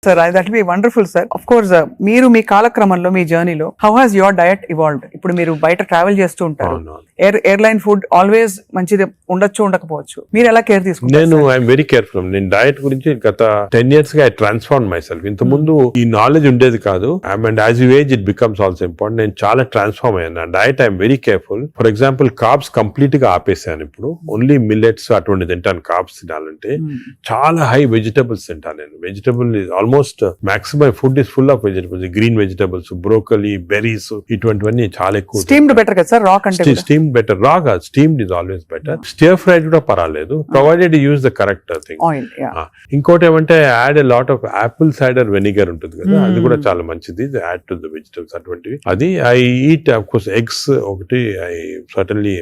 Sir that be wonderful sir. Of course మీరు మీ కాలక్రమంలో మీ జర్నీలో how has your diet evolved? ఇప్పుడు మీరు బయట ట్రావెల్ చేస్తూ ఉంటారు, ఎయిర్లైన్ ఫుడ్ ఆల్వేస్ మంచిది ఉండొచ్చు ఉండకపోవచ్చు, మీరు ఎలా కేర్ తీసుకుంటారు? నేను ఐఎమ్ వెరీ కేర్ఫుల్. నేను డయట్ గురించి గత 10 years గా ఐ ట్రాన్స్ఫార్మ్ మై సెల్ఫ్. ఇంత ముందు ఈ నాలెడ్జ్ ఉండేది కాదు. And as you age it becomes also important. నేను చాలా ట్రాన్స్ఫార్మ్ అయ్యాను. నా diet I'm very careful. For example carbs complete గా ఆపేసాను. ఇప్పుడు ఓన్లీ మిల్లెట్స్ అటువంటి తింటాను. కార్బ్స్ తినాలంటే చాలా హై వెజిటబుల్స్ తింటాను నేను. Vegetable almost maximum food is full of vegetables, green vegetables, broccoli, berries, ఇటువంటివన్నీ చాలా ఎక్కువ. స్టీమ్డ్ బెటర్ కదా సార్? రా కంటే స్టీమ్డ్ బెటర్. రా కాదు, steamed is always better. Stir fried కూడా పర్వాలేదు, provided use the correct thing. ఇంకోటి ఏమంటే add a lot of Apple cider vinegar ఉంటుంది కదా, అది కూడా చాలా మంచిది. యాడ్ టు ద వెజిటబుల్స్ అటువంటివి. అది I eat of course eggs ఒకటి. ఐ సర్టన్లీ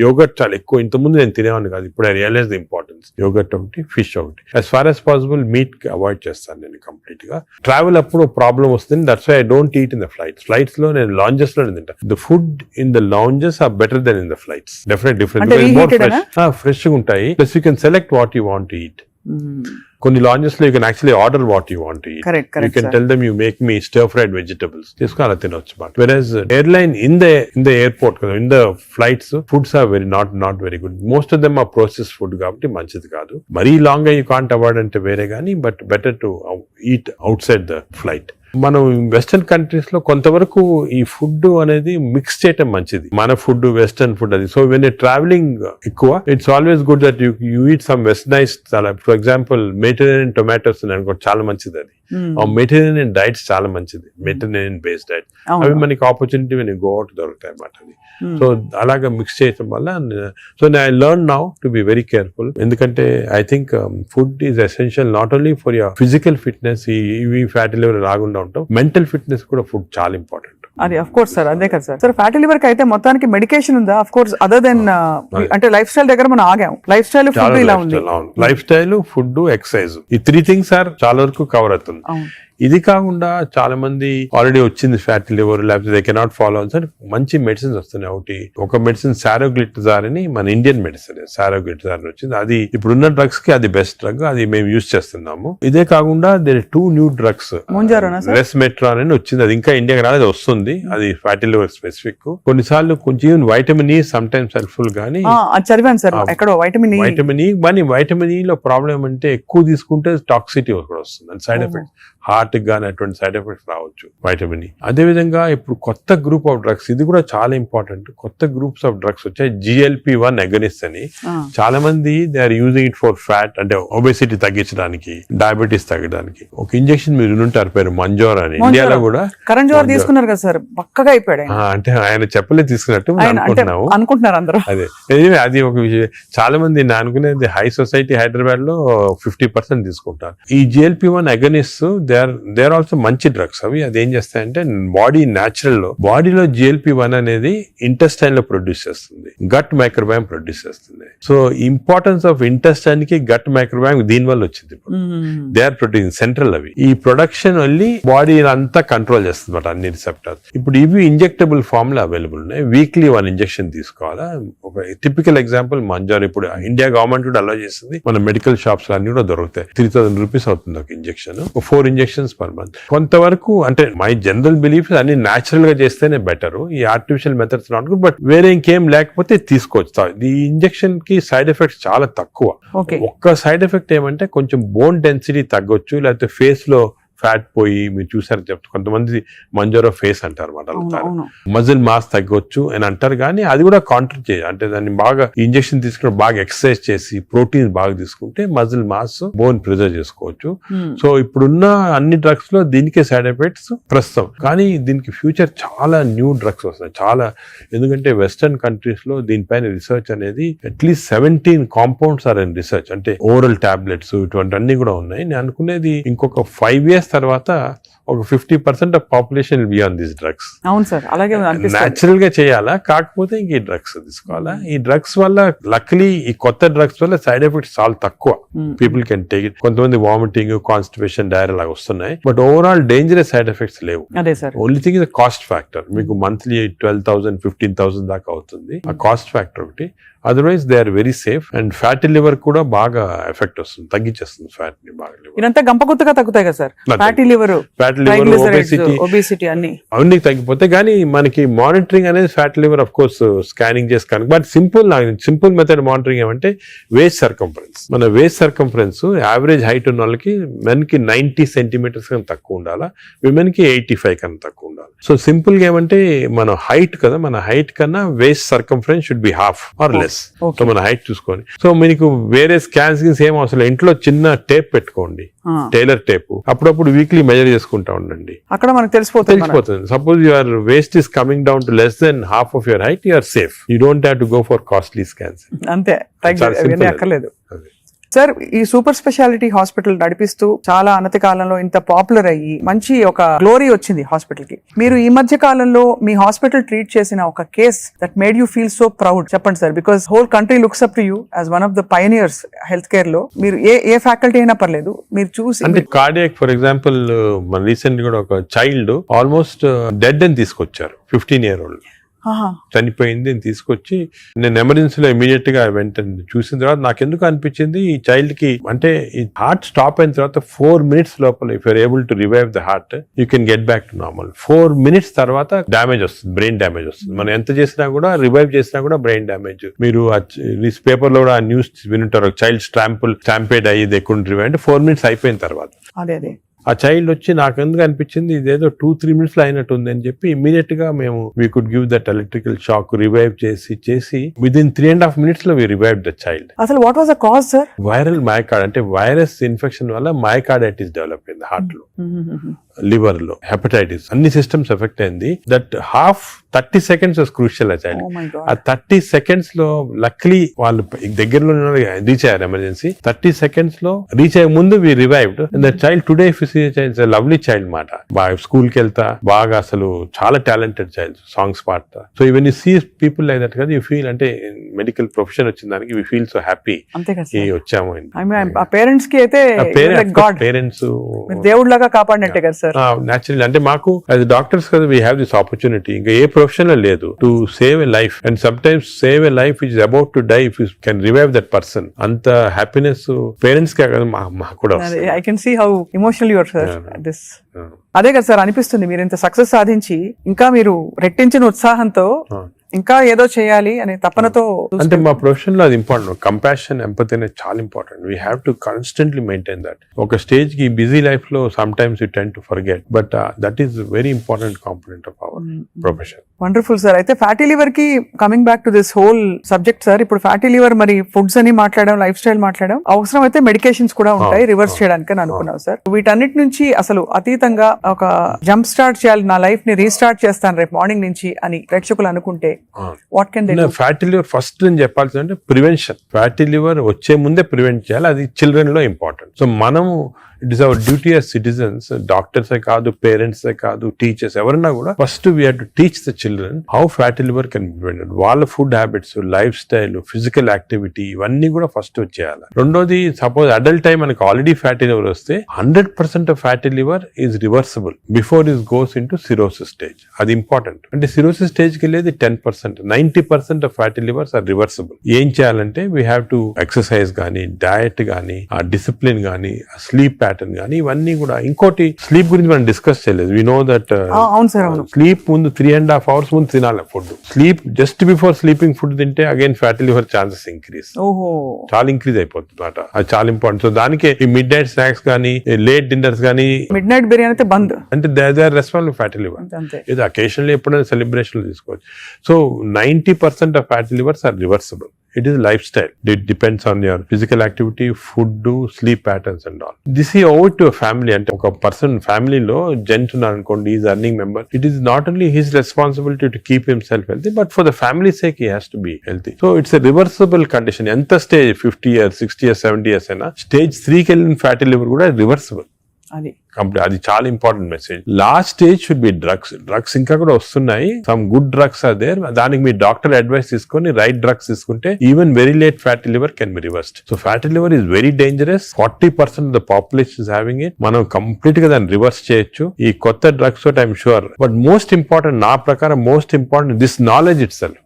యోగర్ట్ చాలా ఎక్కువ. ఇంతకుముందు నేను తినేవాడిని కాదు, ఇప్పుడు I realise the importance. Yogurt ఒకటి, ఫిష్ ఒకటి. As far as possible meat avoid చేస్తాను నేను కంప్లీట్ గా. ట్రావెల్ అప్పుడు ప్రాబ్లం వస్తుంది. That's why I don't eat in the flights. Flights లో నేను లాంజెస్ లో తింటాను. The food in the lounges are better than in the flights. Definite different, fresh గా ఉంటాయి. Plus you can select what you want to eat. కొన్ని lounges లో you can actually order what you want to eat. You can tell them you make me stir fried vegetables, తీసుకుని అలా తినొచ్చు. But various airline in the airport కదా, in the flights foods are very not very good. Most of them are process food కాబట్టి మంచిది కాదు. మరీ long గా you can't avoid అంటే వేరే కానీ, but better to eat out side the flight. మనం వెస్టర్న్ కంట్రీస్ లో కొంతవరకు ఈ ఫుడ్ అనేది మిక్స్ చేయటం మంచిది. మన ఫుడ్ వెస్టర్న్ ఫుడ్ అది. సో వెన్ ట్రావెలింగ్ ఎక్కువ, it's always good that you eat some westernised. For example Mediterranean tomatoes అనుకోండి, చాలా మంచిది అది. మెడిటరేనియన్ డైట్స్ చాలా మంచిది, మెడిటరేనియన్ బేస్డ్ డైట్. అవి మనకి opportunity when you go out దొరుకుతాయి అన్నమాట. అది సో అలాగా మిక్స్ చేయటం వల్ల. So I learn now to be very careful. ఎందుకంటే I think food is essential not only for your physical fitness, ఈ ఫ్యాటీ లివర్ రాకుండా ఉంటాం, మెంటల్ ఫిట్నెస్ కూడా ఫుడ్ చాలా ఇంపార్టెంట్. అది ఆఫ్ కోర్స్ సార్, అదే కదా సార్. సార్ ఫ్యాటీ లివర్ కి అయితే మొత్తానికి మెడికేషన్ ఉందా? ఆఫ్ కోర్స్ అదర్ దెన్ అంటే లైఫ్ స్టైల్ దగ్గర మనం ఆగాం. లైఫ్ స్టైల్, ఫుడ్ ఇలా ఉంది. లైఫ్ స్టైల్, ఫుడ్, ఎక్సర్సైజ్, ఈ 3 things ఆర్ చాలా వరకు కవర్ అవుతుంది. ఇది కాకుండా చాలా మంది ఆల్రెడీ వచ్చింది ఫ్యాటీ లివర్, లేకపోతే దే కెనాట్ ఫాలో సార్, మంచి మెడిసిన్స్ వస్తున్నాయి. ఒక మెడిసిన్ సారోగ్లిటజార్ అని, మన ఇండియన్ మెడిసిన్ సారోగ్లిటజార్ వచ్చింది. అది ఇప్పుడున్న డ్రగ్స్ కి అది బెస్ట్ డ్రగ్, అది మేము యూజ్ చేస్తున్నాము. ఇదే కాకుండా దేర్ 2 new drugs, రెస్మెట్రాన్ అని వచ్చింది. అది ఇంకా ఇండియాకి రాలేదు, వస్తుంది. అది ఫ్యాటీ లివర్ స్పెసిఫిక్. కొన్నిసార్లు కొంచెం vitamin E some times helpful గానీ, చదివాను సార్ ఎక్కడో వైటమిన్ ఈ. కానీ వైటమిన్ ఈ లో ప్రాబ్లం అంటే ఎక్కువ తీసుకుంటే టాక్సిటీ కూడా వస్తుంది, అండ్ సైడ్ ఎఫెక్ట్స్, హార్ట్ గానీ అటువంటి సైడ్ ఎఫెక్ట్స్ రావచ్చు వైటమిన్ ఈ. అదే విధంగా ఇప్పుడు కొత్త గ్రూప్ ఆఫ్ డ్రగ్స్, ఇది కూడా చాలా ఇంపార్టెంట్. కొత్త గ్రూప్స్ ఆఫ్ డ్రగ్స్ వచ్చాయి, GLP-1 అగనిస్ట్ అని. చాలా మంది they are using it for fat, అంటే ఒబెసిటీ తగ్గించడానికి, డయాబెటీస్ తగ్గడానికి. ఒక ఇంజెక్షన్ మీరు వినుంటారు, పేరు మంజోర్ అని. ఇండియాలో కూడా కరణ్ జోహర్ తీసుకున్నారు కదా సార్, పక్కగా అయిపోయాడు. అంటే ఆయన చెప్పలేదు తీసుకున్నట్టు అనుకుంటున్నారు అందరూ. అదే అది ఒక విషయం. చాలా మంది నేను అనుకునేది హై సొసైటీ హైదరాబాద్ లో 50% తీసుకుంటారు. ఈ GLP-1 agonist they are also మంచి డ్రగ్స్. అవి అది ఏం చేస్తాయంటే బాడీ న్యాచురల్ లో, బాడీలో GLP-1 అనేది ఇంటెస్టైన్ లో ప్రొడ్యూస్ చేస్తుంది, గట్ మైక్రోబయామ్ ప్రొడ్యూస్ చేస్తుంది. సో ఇంపార్టెన్స్ ఆఫ్ ఇంటెస్టైన్ కి గట్ మైక్రోబయామ్ దీని వల్ల వచ్చింది. They are producing central. అవి ఈ ప్రొడక్షన్ వెళ్ళి బాడీ అంతా కంట్రోల్ చేస్తుంది అన్నమాట, అన్ని రిసెప్టర్స్. ఇప్పుడు ఇవి ఇంజెక్టబుల్ ఫామ్ లో అవైలబుల్ ఉన్నాయి. వీక్లీ 1 ఇంజెక్షన్ తీసుకోవాలా. ఒక టిపికల్ ఎగ్జాంపుల్ మంజోర్. ఇప్పుడు ఇండియా గవర్నమెంట్ కూడా అలౌ చేస్తుంది, మన మెడికల్ షాప్స్ అన్ని కూడా దొరుకుతాయి. 3000 రూపీస్ అవుతుంది ఒక ఇంజెక్షన్, 4 ఇంజెక్షన్స్ పర్ మంత్. కొంతవరకు అంటే మై జనరల్ బిలీఫ్ అన్ని న్యాచురల్ గా చేస్తేనే బెటర్. ఈ artificial methods not good, but వేరే ఇంకేం లేకపోతే తీసుకోవచ్చు. ఈ ఇంజెక్షన్ కి సైడ్ ఎఫెక్ట్స్ చాలా తక్కువ. ఒక్క సైడ్ ఎఫెక్ట్ ఏమంటే కొంచెం బోన్ డెన్సిటీ తగ్గొచ్చు, లేకపోతే ఫేస్ లో ఫ్యాట్ పోయి, మీరు చూసారు చెప్తే కొంతమంది మంజోరో ఫేస్ అంటారు అన్నమాట, మజిల్ మాస్ తగ్గొచ్చు అని అంటారు. కానీ అది కూడా కాంట్రీ చేయాలి. అంటే దాన్ని బాగా ఇంజెక్షన్ తీసుకుని బాగా ఎక్సర్సైజ్ చేసి ప్రోటీన్స్ బాగా తీసుకుంటే మజిల్ మాస్, బోన్ ప్రిజర్వ్ చేసుకోవచ్చు. సో ఇప్పుడున్న అన్ని డ్రగ్స్ లో దీనికే సైడ్ ఎఫెక్ట్స్ ప్రస్తుతం. కానీ దీనికి ఫ్యూచర్ చాలా న్యూ డ్రగ్స్ వస్తున్నాయి చాలా. ఎందుకంటే వెస్టర్న్ కంట్రీస్ లో దీనిపైన రీసెర్చ్ అనేది at least 17 compounds are in research. అంటే ఓరల్ టాబ్లెట్స్ ఇటువంటి అన్ని కూడా ఉన్నాయి. నేను అనుకునేది ఇంకొక 5 years తర్వాత ఒక 50% of population will be on this drugs. అవును సార్, అలాగే అనిపిస్తుంది. న్యాచురల్ గా చేయాలా, కాకపోతే ఇంక ఈ డ్రగ్స్ తీసుకోవాలా. ఈ డ్రగ్స్ వల్ల లక్లీ ఈ కొత్త డ్రగ్స్ వల్ల సైడ్ ఎఫెక్ట్స్ చాలా తక్కువ. People can take it. కొంతమంది వామిటింగ్, కాన్స్టిపేషన్, డైరియా లాగా వస్తున్నాయి, but overall dangerous side effects లేవు. అదే sir, only thing is cost factor. మీకు మంత్లీ 12,000 15,000 దాకా అవుతుంది, ఆ కాస్ట్ ఫ్యాక్టర్ ఒకటి. Otherwise they are very safe. And fatty liver కూడా బాగా ఎఫెక్ట్ వస్తుంది, తగ్గించేస్తుంది ఫ్యాట్ ని బాగా. ఇదంతా గంపగుత్తగా తగ్గుతాయి కదా సార్, ఫ్యాటీ లివర్, ఒబేసిటీ అవన్నీ తగ్గిపోతాయి. కానీ మనకి మానిటరింగ్ అనేది fatty liver of course scanning చేసి కనుక, బట్ సింపుల్ మెథడ్ మానిటరింగ్ ఏమంటే వేస్ట్ సర్కంఫరెన్స్. మన వేస్ట్ సర్కంఫరెన్స్ యావరేజ్ హైట్ ఉన్న వాళ్ళకి మెన్ కి 90 సెంటీమీటర్స్ కన్నా తక్కువ ఉండాలా, విమెన్ కి 85 కన్నా తక్కువ ఉండాలి. సో సింపుల్ గా ఏమంటే మన హైట్ కదా, మన హైట్ కన్నా waist circumference should be half or less. So మన హైట్ చూసుకొని, సో మీకు వేరే స్కాన్స్ ఏం అవసరం, ఇంట్లో చిన్న టేప్ పెట్టుకోండి, టైలర్ టేప్. అప్పుడప్పుడు వీక్లీ మెజర్ చేసుకుంటా ఉండండి, అక్కడ మనకు తెలిసిపోతుంది. Suppose your waist is coming down to less than half of your height, you're safe. You don't have to go for costly scans. అంతే, అక్కర్లేదు. సార్, ఈ సూపర్ స్పెషాలిటీ హాస్పిటల్ నడిపిస్తూ చాలా అనతి కాలంలో ఇంత పాపులర్ అయ్యి మంచి ఒక గ్లోరీ వచ్చింది హాస్పిటల్ కి. మీరు ఈ మధ్య కాలంలో మీ హాస్పిటల్ ట్రీట్ చేసిన ఒక case that made you feel so proud చెప్పండి sir, because whole country looks up to you as one of the pioneers health care లో. మీరు ఏ ఫ్యాకల్టీ అయినా పర్లేదు, మీరు చూసి. అంటే కార్డియాక్ ఫర్ ఎగ్జాంపుల్, మన రీసెంట్ కూడా ఒక చైల్డ్ ఆల్మోస్ట్ డెడ్ అని తీసుకొచ్చారు, 15-year-old చనిపోయింది అని తీసుకొచ్చి, నేను ఎమర్జెన్సీలో ఇమీడియట్ గా వెంటనే చూసిన తర్వాత నాకు ఎందుకు అనిపించింది, ఈ చైల్డ్ కి అంటే ఈ హార్ట్ స్టాప్ అయిన తర్వాత 4 minutes లోపల if you're able to revive the heart, you can get back to normal. 4 minutes తర్వాత డ్యామేజ్ వస్తుంది, బ్రెయిన్ డ్యామేజ్ వస్తుంది. మనం ఎంత చేసినా కూడా, రివైవ్ చేసినా కూడా బ్రెయిన్ డ్యామేజ్. మీరు పేపర్ లో కూడా ఆ న్యూస్ వినుంటారు, చైల్డ్ స్టాంపేడ్ అయ్యి దే కుడెంట్ రివైవ్ అంటే 4 minutes అయిపోయిన తర్వాత. అదే ఆ చైల్డ్ వచ్చి నాకు ఎందుకు అనిపించింది ఇదేదో 2-3 minutes లో అయినట్టు ఉంది అని చెప్పి ఇమీడియట్ గా మేము we could give that electrical shock, revive చేసి విదిన్ 3.5 minutes లో వి రివైవ్ ద చైల్డ్. అసలు what was the cause sir? Viral myocard, అంటే వైరస్ ఇన్ఫెక్షన్ వల్ల మయోకార్డైటిస్ డెవలప్ అయింది హార్ట్ లో, లివర్ లో, హెపటైటిస్, అన్ని సిస్టమ్స్ ఎఫెక్ట్ అయింది. That 30 seconds was crucial. ఆ చైల్డ్ ఆ 30 seconds లో లక్లీ వాళ్ళు దగ్గరలో రీచ్ అయ్యారు ఎమర్జెన్సీ. 30 seconds లో రీచ్ అయ్యే ముందు we revived. The child today lovely child మాట, బాగా స్కూల్ కి వెళ్తా, బాగా అసలు చాలా టాలెంటెడ్ చైల్డ్, సాంగ్స్ పాడతా. So even you see people like that కదా, యూ ఫీల్ అంటే మెడికల్ ప్రొఫెషన్ వచ్చిన దానికి వి ఫీల్ సో హ్యాపీ వచ్చాము. పేరెంట్స్ కి అయితే పేరెంట్స్ దేవుడు లాగా కాపాడినట్టే కదా సార్. న్యాచురల్ అంటే మాకు యాజ్ డాక్టర్స్ కదా, వీ హ్యావ్ దిస్ ఆపర్చునిటీ. ఇంకా ఏ ప్రొఫెషన్ లో లేదు, to save a life. And sometimes save a life is about to die, if you can revive that person. అంత హ్యాపీనెస్ పేరెంట్స్ కే కదా, మాకు కూడా. I can see how emotional you are sir this. అదే కదా sir అనిపిస్తుంది, మీరు ఇంత సక్సెస్ సాధించి ఇంకా మీరు రెట్టించిన ఉత్సాహంతో ఇంకా ఏదో చేయాలి అనే తపనతో. అంటే మా ప్రొఫెషన్ లో అది ఇంపార్టెంట్. కంపాషన్, ఎంపతి అనేది చాలా important. We have to constantly maintain that. ఒక స్టేజ్ కి బిజీ లైఫ్ లో some times you tend to forget, but that is very important component of our profession. Wonderful sir. అయితే fatty liver కి coming back to this whole subject sir, ఇప్పుడు fatty liver మరి foods అని మాట్లాడడం, life style మాట్లాడడం, అవసరం అయితే medications కూడా ఉంటాయి రివర్స్ చేయడానికి అని అనుకున్నాం సార్. వీటన్నిటి నుంచి అసలు అతీతంగా ఒక జంప్ స్టార్ట్ చేయాలి, నా లైఫ్ ని రీస్టార్ట్ చేస్తాను రేపు మార్నింగ్ నుంచి అని ప్రేక్షకులు అనుకుంటే what can they do? Fatty liver first నేను చెప్పాల్సిందంటే ప్రివెన్షన్. ఫ్యాటీ లివర్ వచ్చే ముందే ప్రివెంట్ చేయాలి, అది చిల్డ్రన్ లో ఇంపార్టెంట్. సో మనము it is our duty as citizens, doctors కాదు, పేరెంట్స్ కాదు, టీచర్స్ ఎవరన్నా కూడా first we have to teach the children how fatty liver can be prevented. వాళ్ళ food habits, life style, physical activity ఇవన్నీ కూడా first వచ్చేయాలి. రెండోది, సపోజ్ అడల్ట్ టైం మనకి ఆల్రెడీ ఫ్యాటీ లివర్ వస్తే 100% of fatty liver is reversible before is goes into cirrhosis stage. అది important. అంటే cirrhosis stage కి వెళ్ళేది 10%, 90% of fatty livers are reversible. ఏం చేయాలంటే వీ హ్యావ్ టు ఎక్సర్సైజ్ కానీ, డయట్ కానీ, ఆ డిసిప్లిన్ కానీ, స్లీప్ ప్యాటర్న్ కానీ, ఇవన్నీ కూడా. ఇంకోటి, స్లీప్ గురించి మనం డిస్కస్ చేయలేదు. వి నో దట్ స్లీప్ ముందు 3.5 hours ముందు తినాలి food. Sleep just before sleeping food తింటే again fatty liver chances increase, చాలా ఇంక్రీజ్ అయిపోతుంది అన్నమాట. అది చాలా ఇంపార్టెంట్. సో దానికి ఈ మిడ్ నైట్ స్నాక్స్ కానీ, లేట్ డిన్నర్స్ కానీ, మిడ్ నైట్ బిర్యానీ అయితే బంద్, అంటే they are responsible fatty liver. ఇది అకేషనల్లీ ఎప్పుడైనా సెలబ్రేషన్ తీసుకోవచ్చు. So 90% of fatty livers are reversible. It is lifestyle. It depends on your physical activity, food, sleep patterns and all. This is over to a family. And a person family lo gent unnarukondi, is earning member. It is not only his responsibility to keep himself healthy, but for the family's sake he has to be healthy. So it's a reversible condition. Enta stage 50 years, 60 years, 70 years aina stage 3 ki ellin fatty liver kuda reversible. అది అది చాలా important message. Last stage should be drugs ఇంకా కూడా వస్తున్నాయి, some good drugs are there. దానికి మీ doctor advice తీసుకొని right drugs తీసుకుంటే even very late fatty liver can be reversed. So fatty liver is very dangerous. 40% of the population is having it. మనం complete గా దాన్ని రివర్స్ చేయొచ్చు ఈ కొత్త డ్రగ్స్ తోటి, I'm sure. But most important, నా ప్రకారం most important this knowledge it self.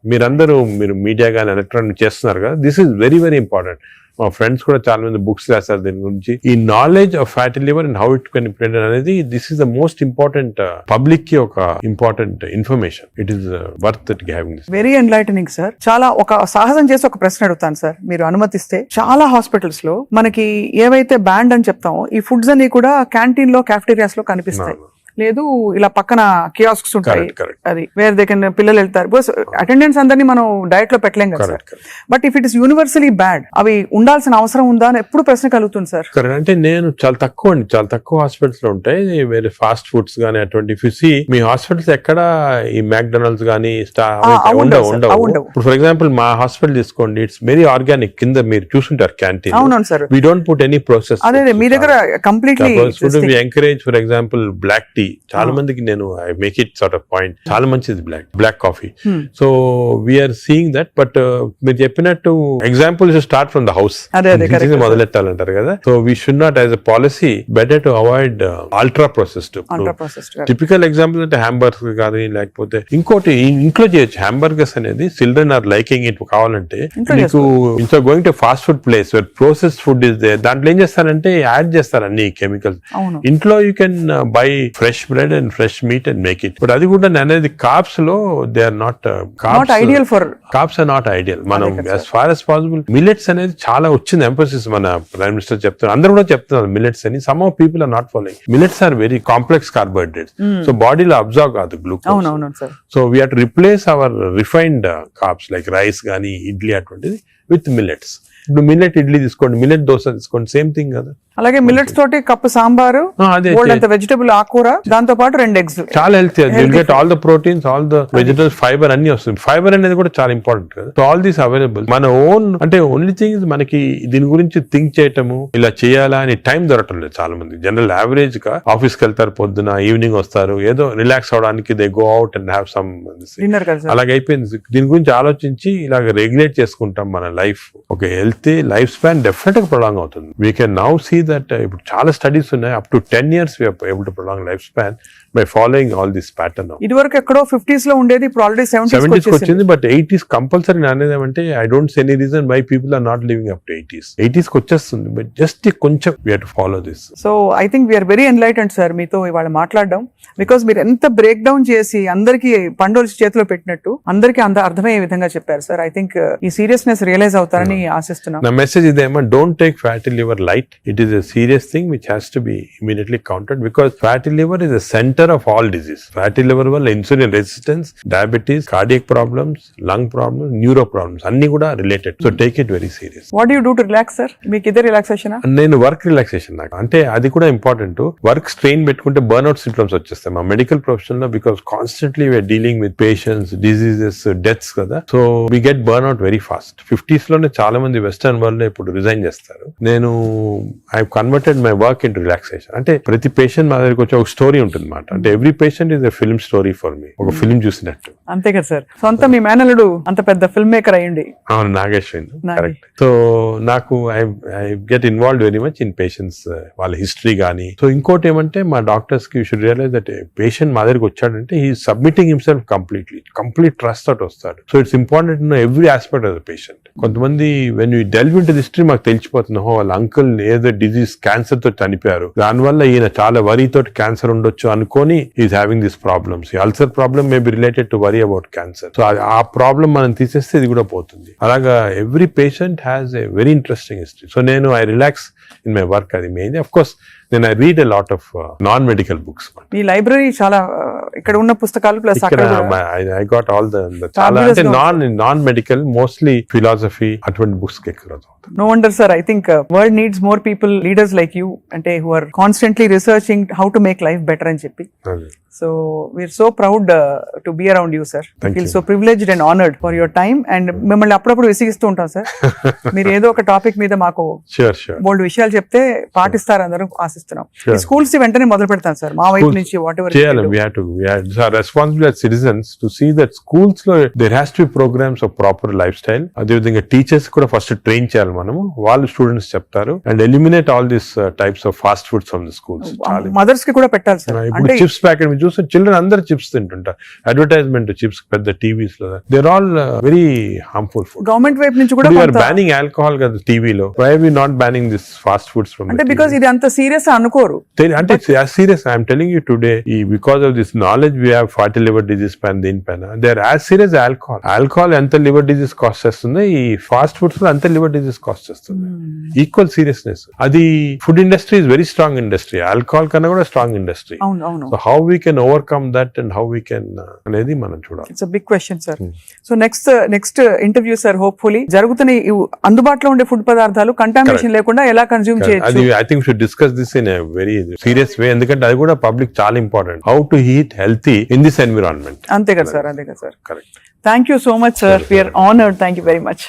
మీరు మీడియా గానీ ఎలక్ట్రానిక్ చేస్తున్నారు కదా, this is very very important. మా ఫ్రెండ్స్ కూడా చాలా మంది బుక్స్ రాశారు దీని గురించి. ఈ knowledge of fatty liver and how it can implement అనేది, this is the most important public కి ఒక important information. It is worth it having this. Very enlightening sir. చాలా ఒక సాహసం చేసి ఒక ప్రశ్న అడుగుతాను సార్, మీరు అనుమతిస్తే. చాలా హాస్పిటల్స్ లో మనకి ఏవైతే బ్యాండ్ అని చెప్తామో ఈ ఫుడ్స్ అన్ని కూడా క్యాంటీన్ లో, క్యాఫ్టేరియాస్ లో కనిపిస్తాయి. లేదు ఇలా పక్కన కియాస్క్స్ ఉంటాయి, అది వేర్ దే కెన్ పిల్లలు వెళ్తారు. బికాస్ అటెండెన్స్ అందరినీ మనం డయట్ లో పెట్టలేం కదా sir. But if it is universally bad, అవి ఉండాల్సిన అవసరం ఉందా అని ఎప్పుడు ప్రశ్న కలుగుతుంది సార్. అంటే నేను చాలా తక్కువ హాస్పిటల్స్ లో ఉంటాయి వేరే ఫాస్ట్ ఫుడ్స్ గానీ అటువంటి. మీ హాస్పిటల్స్ ఎక్కడ ఈ మ్యాక్డొనాల్డ్స్ గానీ ఉండవు. ఫర్ ఎగ్జాంపుల్ మా హాస్పిటల్ తీసుకోండి, ఇట్స్ వెరీ ఆర్గానిక్. కింద మీరు చూసుంటారు క్యాంటీన్. అవును sir. We don't put any process. అదే మీ దగ్గర completely encourage. For example black tea, చాలా మందికి నేను I make it sort of point, చాలా మంచిది black coffee. So we are seeing that. But మీరు చెప్పినట్టు example start from the house మొదలెట్టాలంటారు కదా. So we should not as a policy better to avoid ultra processed. Typical example అంటే hamburger కానీ, లేకపోతే ఇంకోటి ఇంట్లో చేయొచ్చు. హ్యాంబర్గర్స్ అనేది చిల్డ్రన్ ఆర్ లైకింగ్ ఇట్. కావాలంటే మీకు ఇంట్లో going to fast food place where processed food is there, దాంట్లో ఏం చేస్తారంటే యాడ్ చేస్తారు అన్ని కెమికల్స్. ఇంట్లో you can buy fresh bread and fresh meat and make it. But అది కూడా అనేది కార్బ్స్ లో they are not ideal for carbs are not ideal. మనం as far as possible millets అనేది చాలా వచ్చింది ఎంఫోసిస్. మన ప్రైమ్ మినిస్టర్ చెప్తున్నారు, అందరూ కూడా చెప్తున్నారు మిల్లెట్స్ అని. Some of people are not following. Millets are very complex carbohydrates. So బాడీలో అబ్జర్వ్ కాదు glucose. So we have to replace our refined carbs like rice కానీ ఇడ్లీ అటువంటిది విత్ మిల్లెట్స్. ఇప్పుడు మిల్లెట్ ఇడ్లీ తీసుకోండి, మిల్లెట్ దోశ తీసుకోండి, సేమ్ థింగ్ కదా. అలాగే మిల్లెట్స్ తోటి కప్పు సాంబారు, వెజిటబుల్ ఆకుకూర, దాంతో పాటు 2 eggs, చాలా healthy. You'll get all the proteins, all the vegetables, fibre అన్ని వస్తుంది. ఫైబర్ అనేది కూడా చాలా ఇంపార్టెంట్ కదా. So all these available. మన ఓన్ అంటే ఓన్లీ థింగ్ ఇస్ మనకి దీని గురించి థింక్ చేయటము, ఇలా చేయాలా అని టైం దొరకటం లేదు చాలా మంది. జనరల్ యావరేజ్ గా ఆఫీస్ కి వెళ్తారు, పొద్దున ఈవినింగ్ వస్తారు, ఏదో రిలాక్స్ అవడానికి they go out and have some dinner. అలాగే అయిపోయింది. దీని గురించి ఆలోచించి ఇలాగ రెగ్యులేట్ చేసుకుంటాం మన లైఫ్. ఒక హెల్తీ లైఫ్ స్పాన్ డెఫినెట్ గా ప్రొలాంగ్ అవుతుంది. We can now see that ఇప్పుడు చాలా స్టడీస్ ఉన్నాయి, up to 10 years we are able to prolong life span by following all this pattern. ఇదివరకు ఎక్కడో 50s లో ఉండేది, ఇప్పుడు ఆల్రెడీ 70s వచ్చింది. బట్ 80s కంపల్సరీ అనేది అంటే I don't see any reason why people are not living up to 80s కి వచ్చేస్తుంది. బట్ జస్ట్ కొంచెం we have to follow this. So I think we're very enlightened sir మీతో ఇవాళ మాట్లాడడం. Because మీరు ఎంత బ్రేక్ డౌన్ చేసి అందరికి పండుగ చేతిలో పెట్టినట్టు అందరికి అర్థమయ్యే విధంగా చెప్పారు సార్. ఐ థింక్ ఈ సీరియస్నెస్ రియలైజ్ అవుతారని ఆశిస్తున్నాను. నా మెసేజ్ ఇదేమో, don't take fatty liver light. It is a serious thing which has to be immediately countered, because fatty liver is the center of all disease. Fatty liver valla insulin resistance, diabetes, cardiac problems, lung problems, neuro problems anni kuda related. So take it very serious. What do you do to relax sir? Meek ide relaxation nenu work relaxation నాకు అంటే అది కూడా important. Work strain పెట్టుకుంటే burnout symptoms వచ్చేస్తాయి మా medical profession లో, because constantly we are dealing with patients, diseases, deaths కదా. So we get burnout very fast. 50s లోనే చాలా మంది వెస్టర్న్ వరల్డ్ లో ఇప్పుడు రిజైన్ చేస్తారు. నేను I converted my work in relaxation. అంటే ప్రతి పేషెంట్ మా దగ్గరికి వచ్చి ఒక స్టోరీ ఉంటుంది అన్నమాట. అంటే every patient is a film story for me. ఒక ఫిల్మ్ చూసినట్టు. అంతే కదా సార్. సొంత మీ మేనల్లుడు అంత పెద్ద ఫిల్మ్ మేకర్ అయ్యండి. అవును, నాగేశ్వర్. కరెక్ట్. సో నాకు I get involved very much in patients, వాళ్ళ హిస్టరీ కానీ. సో ఇంకోటి ఏమంటే మా డాక్టర్స్ కి you should realise that patient మా దగ్గరికి వచ్చాడంటే he submitting himself complete trust తోటి వస్తాడు. So it's important know every aspect of the patient. కొంతమంది when you delve into the history మాకు తెలిసిపోతుంది, వాళ్ళ అంకుల్ ఏదో డిజీజ్ క్యాన్సర్ తో చనిపోయారు, దానివల్ల ఈయన చాలా వరీ తోటి క్యాన్సర్ ఉండొచ్చు అనుకొని ఈజ్ హ్యావింగ్ దిస్ ప్రాబ్లమ్స్. ఈ ulcer problem may be related to worry about cancer. So ఆ ప్రాబ్లం మనం తీసేస్తే ఇది కూడా పోతుంది. అలాగా every patient has a very interesting history. So నేను I relax in my work. అది main. Of course then I read a lot of non-medical books. ఈ లైబ్రరీ చాలా ఇక్కడ ఉన్న పుస్తకాలు plus I got all the చాలా అంటే non-medical mostly philosophy అటువంటి బుక్స్ ఎక్కువ. No wonder sir, I think world needs more people, leaders like you, అంటే who are constantly researching how to make life better అని చెప్పి. So we're so proud to be around you sir. I feel so privileged and honored for your time, and మిమ్మల్ని అప్పుడప్పుడు విసిగిస్తూ ఉంటాం sir. మీరు ఏదో ఒక topic మీద మాకు బోల్డ్ విషయాలు విషయాలు చెప్తే పాటిస్తారు అందరూ ఆశిస్తున్నాం. Sure. స్కూల్స్ వెంటనే మొదలు పెడతాం సార్ మా వైపు నుంచి వాట్ ఎవర్ చేయాలి. we have to responsible as citizens to see that schools లో there has to be programs of proper lifestyle. అదే విధంగా టీచర్స్ కూడా ఫస్ట్ ట్రైన్ చేయాలి మనము, వాళ్ళు స్టూడెంట్స్ చెప్తారు, and eliminate all this types of fast foods from the schools. Mothers కి కూడా పెట్టాలి సార్. ఇప్పుడు అంటే చిప్స్ ప్యాకెట్ మీరు చూస్తే చిల్డ్రన్ అందరు చిప్స్ తింటుంటారు, అడ్వర్టైజ్మెంట్ చిప్స్ పెద్ద టీవీస్ లో, there all very harmful food. Government వైపు నుంచి కూడా బ్యానింగ్ ఆల్కహాల్ కదా టీవీలో, why we not banning this fast foods from అంటే బికాస్ ఇది అంత సీరియస్ అనుకోరు. అంటే serious I'm telling you today, because of this knowledge we have fatty liver disease పైన దీనిపైన, they are as serious alcohol ఎంత లివర్ డిజీస్ కాస్ట్ చేస్తుంది, ఈ ఫాస్ట్ ఫుడ్స్ లో అంత లివర్ డిజీస్ కాస్ట్ చేస్తుంది. Equal seriousness. అది food industry is very strong industry, alcohol కన్నా కూడా స్ట్రాంగ్ ఇండస్ట్రీ. అవును అవును. So how we can overcome that and how we can అనేది మనం చూడాలి. It's big question sir. So next interview sir, hopefully జరుగుతున్న ఈ అందుబాటులో ఉండే ఫుడ్ పదార్థాలు కంటామినేషన్ లేకుండా ఎలా కన్జ్యూమ్ చేయొచ్చు. అది I think should discuss this in a very serious way, ఎందుకంటే అది కూడా పబ్లిక్ చాలా important. How to eat healthy in this environment. అంతే కదా సార్, అంతే కదా sir. Correct. Thank you so much sir. We're honoured. Thank you very much.